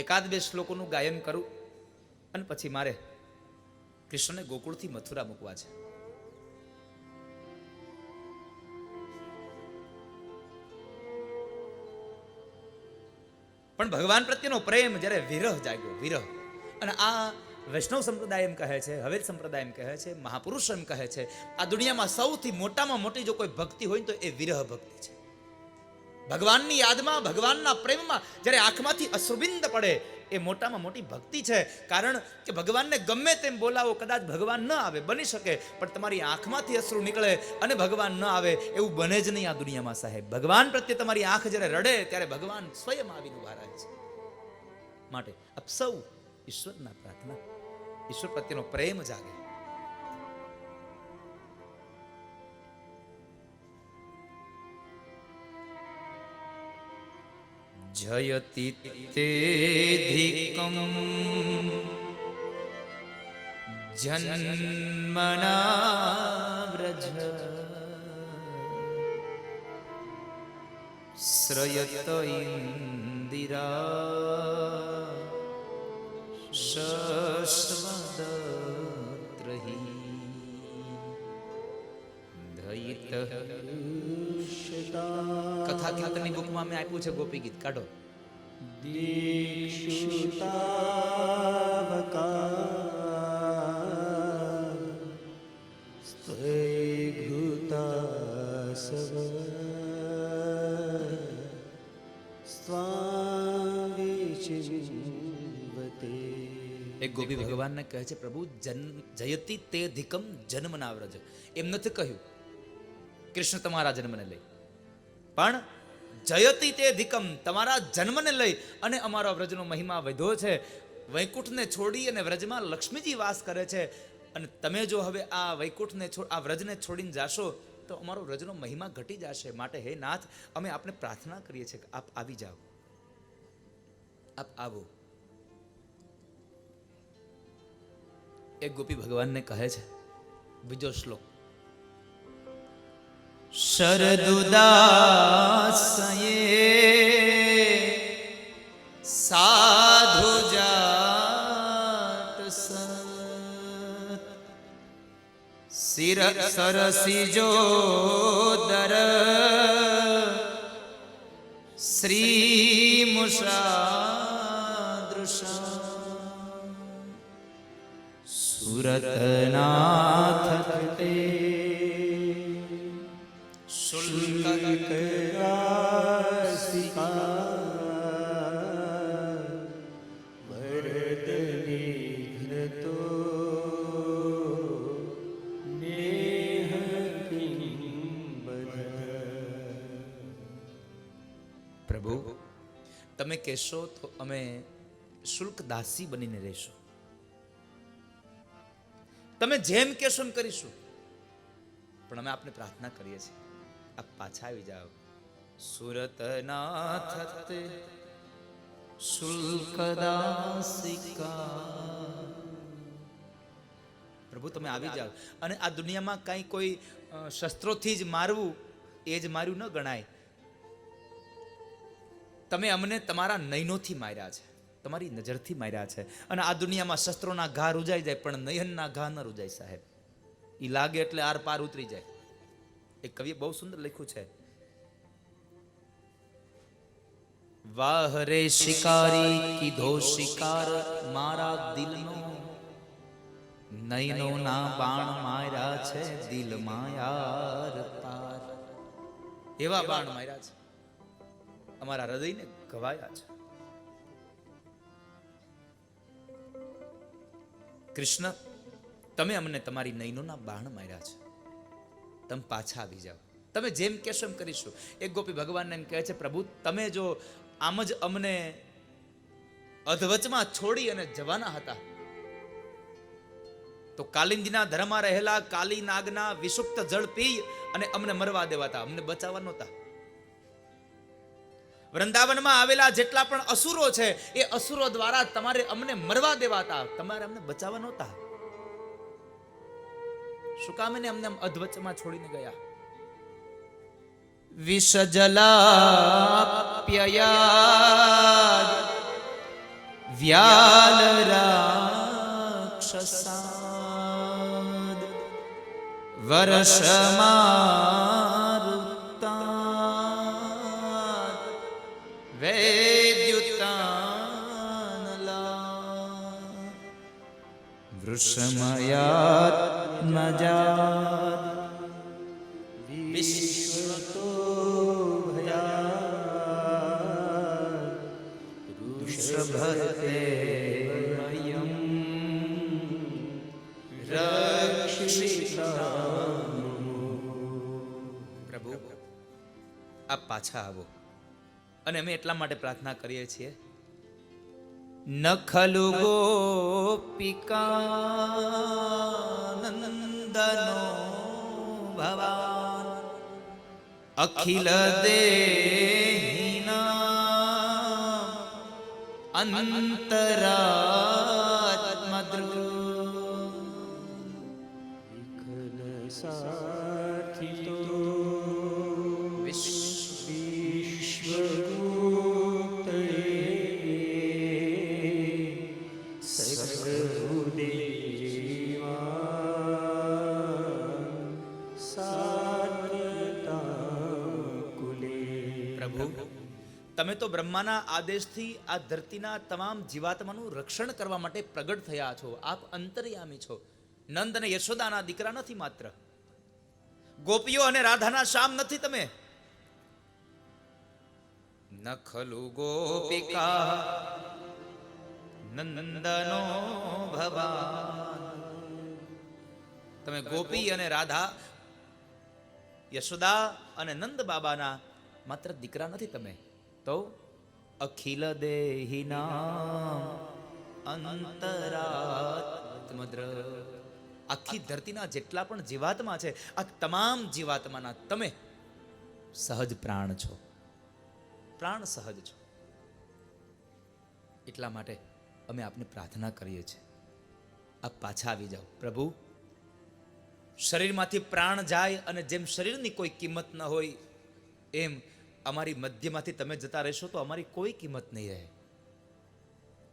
Speaker 2: એકાદ બે શ્લોકોનું ગાયન કરું અને પછી મારે કૃષ્ણને ગોકુળથી મથુરા મૂકવા છે. પણ ભગવાન પ્રત્યેનો પ્રેમ જ્યારે વિરહ જાગ્યો, વિરહ. અને આ વૈષ્ણવ સંપ્રદાય એમ કહે છે, હવેલ સંપ્રદાય એમ કહે છે, મહાપુરુષ એમ કહે છે, આ દુનિયામાં સૌથી મોટામાં મોટી જો કોઈ ભક્તિ હોય ને તો એ વિરહ ભક્તિ છે. ભગવાનની યાદમાં, ભગવાનના પ્રેમમાં જ્યારે આંખમાંથી અશ્રુબિંદ પડે એ મોટામાં મોટી ભક્તિ છે. કારણ કે ભગવાનને ગમે તેમ બોલાવો, કદાચ ભગવાન ન આવે, બની શકે, પણ તમારી આંખમાંથી અશ્રુ નીકળે અને ભગવાન ન આવે એવું બને જ નહીં આ દુનિયામાં સાહેબ. ભગવાન પ્રત્યે તમારી આંખ જ્યારે રડે ત્યારે ભગવાન સ્વયં આવીને ઉભા રહે છે. માટે આપ સૌ ઈશ્વરના પ્રાર્થના, ઈશ્વર પ્રત્યેનો પ્રેમ જાગે. જયતિ તેધિકમ જન્મના વ્રજ શ્રયત ઇન્દિરા શશ્વદત્રહી દયિત કથા કીર્તનની બુકમાં મેં આપ્યું છે ગોપી ગીત, કાઢો. એક ગોપી ભગવાનને કહે છે, પ્રભુ જયતિ તે ધિકમ જન્મના વ્રજ. એમ નથી કહ્યું કૃષ્ણ તમારા જન્મને લઈ, પણ જયતિ તે ધિકમ તમારા જન્મને લઈ અને અમારો વ્રજનો મહિમા વધ્યો છે. વૈકુંઠને છોડી અને વ્રજમાં લક્ષ્મીજી વાસ કરે છે, અને તમે જો હવે આ વૈકુંઠને આ વ્રજને છોડીને જાશો તો અમારો વ્રજનો મહિમા ઘટી જશે. માટે હે નાથ, અમે આપને પ્રાર્થના કરીએ છીએ કે આપ આવી જાઓ, આપ આવો. એક ગોપી ભગવાનને કહે છે, બીજો શ્લોક, શરદુદાસયે સાધુ જાત સિર સરસિજો દર શ્રી મુષાદૃશા સુરતનાથ તે શુલ્ક પ્રભુ, તમે કહેશો તો અમે શુલ્ક દાસી બનીને રહીશું. તમે જેમ કહેશો એમ કરીશું. પણ અમે આપને પ્રાર્થના કરીએ છીએ, આપ પાછા આવી જાઓ. સુરતનાથ તે શુલ્ક દાસિકા. પ્રભુ તમે આવી જાઓ. અને આ દુનિયામાં કઈ કોઈ શસ્ત્રોથી જ મારવું એ જ માર્યું ન ગણાય. તમે અમને તમારા નયનોથી માર્યા છે, તમારી નજરથી માર્યા છે. અને આ દુનિયામાં શસ્ત્રોના ઘા રૂજાઈ જાય, પણ નયનના ઘા ન રૂજાય સાહેબ. ઈ લાગે એટલે આર પાર ઉતરી જાય. એક કવિએ બહુ સુંદર લખ્યું છે, વાહ રે શિકારી કીધો શિકાર મારા દિલનો, નયનો ના બાણ માર્યા છે દિલમાં યાર પાર. એવા બાણ માર્યા છે, અમારા હૃદયને ઘવાયા છે. કૃષ્ણ, તમે અમને તમારી નયનોના બાણ માર્યા છે, તમે પાછા આવી જાઓ. તમે જેમ કહેશો એમ કરીશું. એક ગોપી ભગવાનને એમ કહે છે, પ્રભુ તમે જો આમ જ અમને અધવચમાં છોડી અને જવાના હતા તો કાલિંદીના ધરમાં રહેલા કાલી નાગના વિષુપ્ત જળ પી અને અમને મરવા દેવાતા, અમને બચાવવા નહોતા. વૃંદાવનમાં આવેલા જેટલા પણ અસુરો છે એ અસુરો દ્વારા તમારે અમને મરવા દેવાતા, તમારે અમને બચાવવા નહોતા. શું કામ એને અમને અધવચમાં છોડીને ગયા? વિષજલાપ્યયા વ્યાલ રાક્ષસાદ વર્ષમારુતા વેદ્યુતાનલા. વૃષમયાત્મજાત
Speaker 4: વિશ્વતો ભયાત
Speaker 2: વૃષભતે વયમ રક્ષિતા. પ્રભુ આપ પાછા આવો. અને અમે એટલા માટે પ્રાર્થના કરીએ છીએ, ન ખલુ ગોપિકાનંદનો ભવાન અખિલ દેહિના અંતરાત્મદ્રુ
Speaker 4: વિઘ્ન સાર્થિતો
Speaker 2: તમે તો બ્રહ્માના આદેશથી આ ધરતીના તમામ જીવાત્માનું રક્ષણ કરવા માટે પ્રગટ થયા છો. આપ અંતર્યામી છો. નંદ અને યશોદાના દીકરા નથી માત્ર. ગોપીઓ અને રાધાના શ્યામ નથી તમે. ન ખલુ ગોપિકા નંદનો ભવાન. તમે ગોપી અને રાધા, યશોદા અને નંદ બાબાના માત્ર દીકરા નથી તમે, તો અખિલ દેહિના અંતરાત્મદ્ર. આખી ધરતીના જેટલા પણ જીવાત્મા છે, આ તમામ જીવાત્માના તમે સહજ પ્રાણ છો. પ્રાણ સહજ છો. એટલા માટે અમે આપને પ્રાર્થના કરીએ છીએ, આપ પાછા આવી જાઓ. પ્રભુ, શરીરમાંથી પ્રાણ જાય અને જેમ શરીરની કોઈ કિંમત ન હોય, એમ અમારી મધ્યમાંથી તમે જતા રહેશો તો અમારી કોઈ કિંમત નહીં રહે.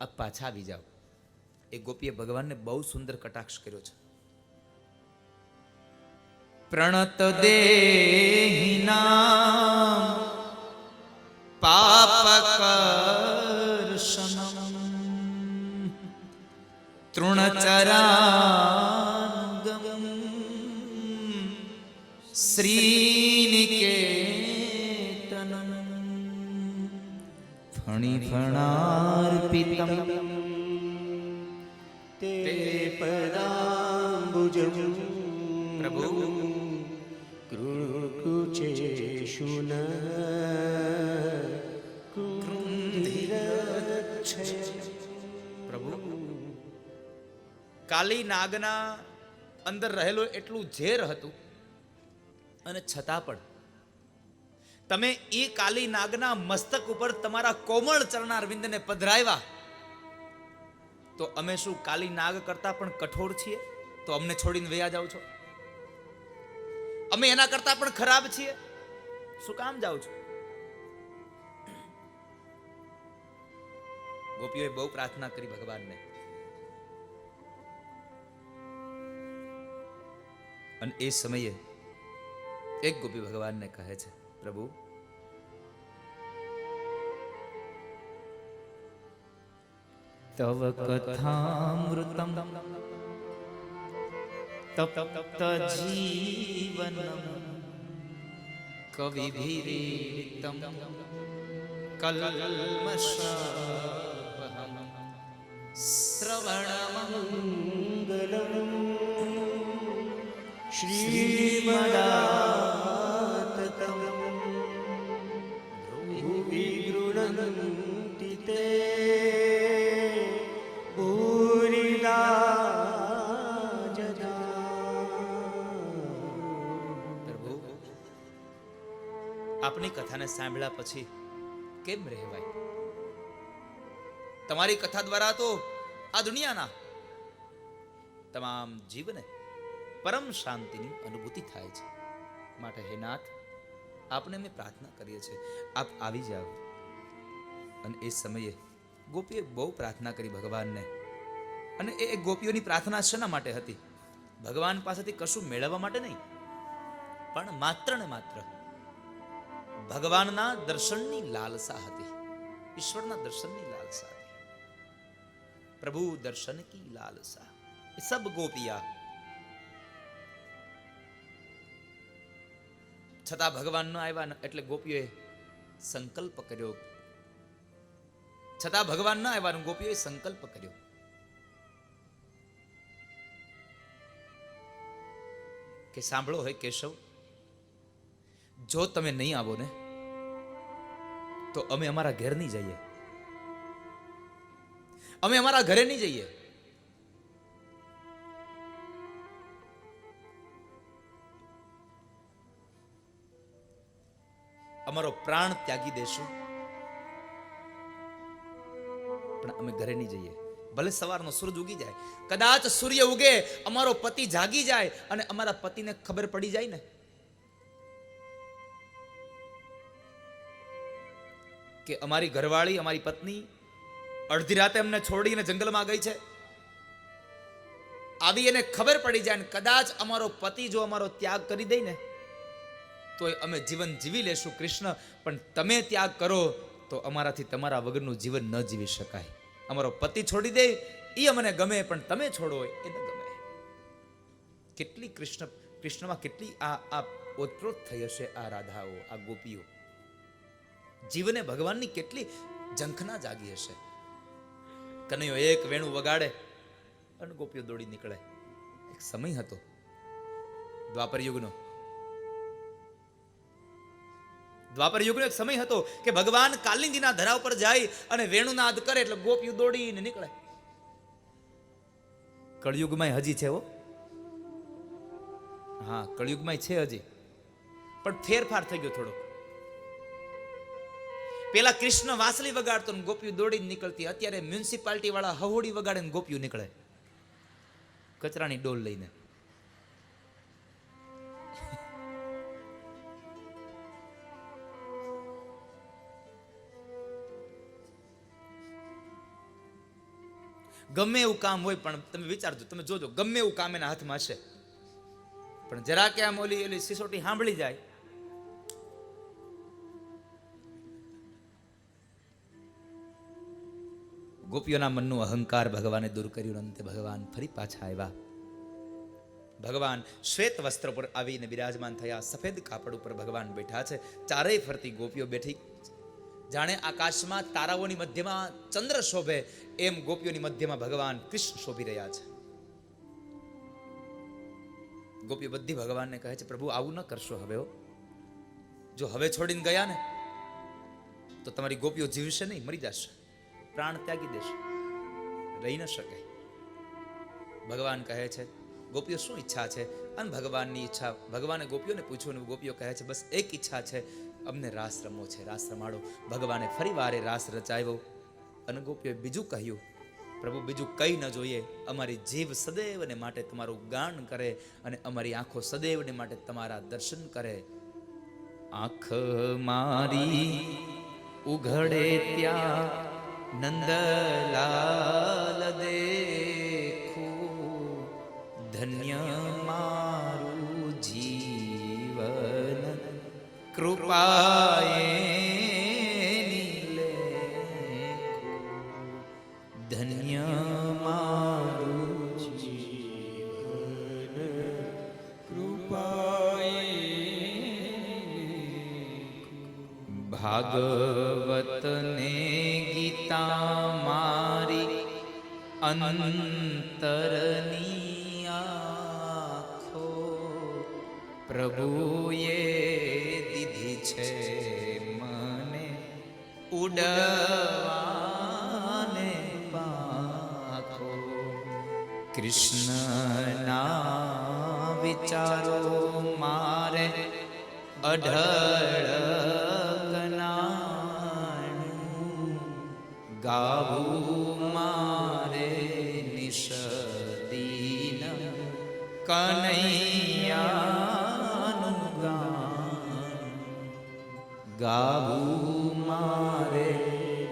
Speaker 2: આપ પાછા આવી જાઓ. એ ગોપીએ ભગવાનને બહુ સુંદર કટાક્ષ કર્યો છે. પ્રણત દેહિના પાપકર્ષણમ તૃણચરાનુગમ શ્રીનિકેતનમ ફણિફણાર્પિતમ
Speaker 4: તે પદાંબુજમ
Speaker 2: પ્રભુ
Speaker 4: કૃચેશુન
Speaker 2: પ્રભુ, કાલી નાગના અંદર રહેલું એટલું ઝેર હતું અને છતાં પણ તમે એ કાલી નાગના મસ્તક ઉપર તમારા કોમળ ચરણારવિંદને પધરાવ્યા. તો અમે શું કાલી નાગ કરતા પણ કઠોર છીએ? તો અમને છોડીને વયા જાઓ છો? અમે એના કરતા પણ ખરાબ છીએ? શું કામ જાઓ છો? ગોપીઓએ બહુ પ્રાર્થના કરી ભગવાનને, અને એ સમયે એક ગોપી ભગવાનને કહે છે, પ્રભુ, તવ કથામૃતમ તપ્ત જીવનમ કવિભીરિતમ કલ્મષાપહમ શ્રવણમંગલમ
Speaker 4: શ્રીમદાતતમ ભુવિ ગૃણન્તિ તે ભૂરિદા જના.
Speaker 2: પ્રભુ, આપની કથાને સાંભળ્યા પછી કેમ રહેવાય? તમારી કથા દ્વારા તો આ દુનિયાના તમામ જીવને પરમ શાંતિની અનુભૂતિ થાય છે. માટે હે નાથ, આપને અમે પ્રાર્થના કરીએ છીએ, આપ આવી જાઓ. અને એ સમયે ગોપીએ બહુ પ્રાર્થના કરી ભગવાનને. અને એ ગોપીઓની પ્રાર્થના શેના માટે હતી? ભગવાન પાસેથી કશું મેળવવા માટે નહીં, પણ માત્ર ને માત્ર ભગવાનના દર્શનની લાલસા હતી. ઈશ્વરના દર્શનની લાલસા હતી. પ્રભુ દર્શન કી લાલસા. સબ ગોપિયા. છતાં ભગવાન ન આવ્યા ને એટલે ગોપીઓએ સંકલ્પ કર્યો. છતાં ભગવાન ન આવ્યા, ગોપીઓએ સંકલ્પ કર્યો કે સાંભળો હે કેશવ, જો તમે નહીં આવો ને તો અમે અમારા ઘેર નહીં જઈએ, અમે અમારા ઘરે નહીં જઈએ. અમારો પ્રાણ ત્યાગી દેશું પણ અમે ઘરે નહીં જઈએ. ભલે સવારનો સૂરજ ઉગી જાય, કદાચ સૂર્ય ઉગે, અમારો પતિ જાગી જાય અને અમારા પતિને ખબર પડી જાય ને કે અમારી ઘરવાળી, અમારી પત્ની અડધી રાતે અમને છોડીને જંગલમાં ગઈ છે, આવી એને ખબર પડી જાય ને કદાચ અમારો પતિ જો અમારો ત્યાગ કરી દે ને તો અમે જીવન જીવી લેશું કૃષ્ણ, પણ તમે ત્યાગ કરો તો અમારાથી તમારા વગરનું જીવન ન જીવી શકાય. અમારો પતિ છોડી દે એ અમને ગમે, પણ તમે છોડો એ ન ગમે. કેટલી કૃષ્ણમાં કેટલી આ ઓતપ્રોત થઈ હશે આ રાધાઓ, આ ગોપીઓ. જીવને ભગવાનની કેટલી ઝંખના જાગી હશે. કનૈયો એક વેણું વગાડે અને ગોપીઓ દોડી નીકળે. એક સમય હતો દ્વાપર યુગનો એક સમય હતો કે ભગવાન કાલિંદીના ધરા ઉપર જાય અને વેણુનાદ કરે એટલે ગોપીઓ દોડીને નીકળે. કળયુગમાં હજી છે હો, હા કળયુગમાં છે હજી, પણ ફેરફાર થઈ ગયો થોડો. પેલા કૃષ્ણ વાંસળી વગાડતો ને ગોપીઓ દોડીને નીકળતી. અત્યારે મ્યુનિસિપાલિટી વાળા હહોડી વગાડે ને ગોપીઓ નીકળે કચરાની ડોલ લઈને. ગમે એવું કામ હોય પણ તમે વિચારજો, તમે જોજો, ગમે એવું કામ એના હાથમાં હશે પણ જરા કે આમ ઓલી સિસોટી સાંભળી જાય ગોપીઓના મનનું અહંકાર ભગવાને દૂર કર્યું. અંતે ભગવાન ફરી પાછા આવ્યા. ભગવાન શ્વેત વસ્ત્ર પર આવીને બિરાજમાન થયા. સફેદ કાપડ ઉપર ભગવાન બેઠા છે. ચારેય ફરતી ગોપીઓ બેઠી, જાણે આકાશમાં તારાઓની મધ્યમાં ચંદ્ર શોભે એમ ગોપીઓની મધ્યમાં ભગવાન કૃષ્ણ શોભી રહ્યા છે. ગોપીઓ બધી ભગવાનને કહે છે, પ્રભુ આવું ન કરશો હવે. જો હવે છોડીને ગયા ને તો તમારી ગોપીઓ જીવશે નહીં, મરી જશે, પ્રાણ ત્યાગી દેશે, રહી ન શકે. ભગવાન કહે છે ગોપીઓ શું ઈચ્છા છે? અને ભગવાનની ઈચ્છા, ભગવાને ગોપીઓને પૂછ્યું ને ગોપીઓ કહે છે બસ એક ઈચ્છા છે, અમને રાસ રમવો છે, રાસ રમાડો. ભગવાને ફરી વારે રાસ રચાવ્યો અને ગોપીઓએ બીજું કહ્યું, પ્રભુ બીજું કંઈ ન જોઈએ, અમારી જીભ સદૈવને માટે તમારું ગાન કરે અને અમારી આંખો સદૈવને માટે તમારા દર્શન કરે. આંખ મારી ઉઘડે ત્યાં નંદલાલ દેખું, ધન્ય મારું જીવન કૃપાએ ધન્ય મારું જીવન કૃપાએ. ભાગવતને ગીતા મારી અંતરની આંખો પ્રભુએ દીધી છે મને ઉડવાને પાંખો. કૃષ્ણના વિચારો મારે અઢળ ગણાણું, ગાવું મારે નિષદીન કનૈયાનું ગાન, ગાવું મારે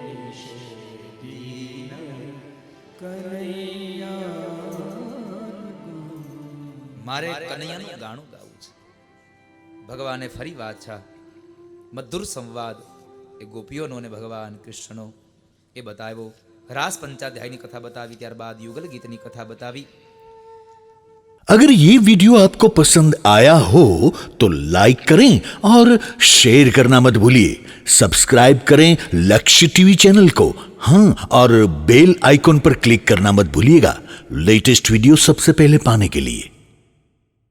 Speaker 2: નિષદીન કનૈયાનું, મારે કનૈયાનું ગાણું ગાવું છે. ભગવાને ફરી પાછા મધુર સંવાદ એ ગોપીઓનો અને ભગવાન કૃષ્ણનો એ બતાવ્યો. રાસ પંચાધ્યાયની કથા બતાવી, ત્યારબાદ યુગલ ગીતની કથા બતાવી.
Speaker 1: अगर ये वीडियो आपको पसंद आया हो तो लाइक करें और शेयर करना मत भूलिए। सब्सक्राइब करें लक्ष्य टीवी चैनल को, हाँ, और बेल आइकॉन पर क्लिक करना मत भूलिएगा लेटेस्ट वीडियो सबसे पहले पाने के लिए।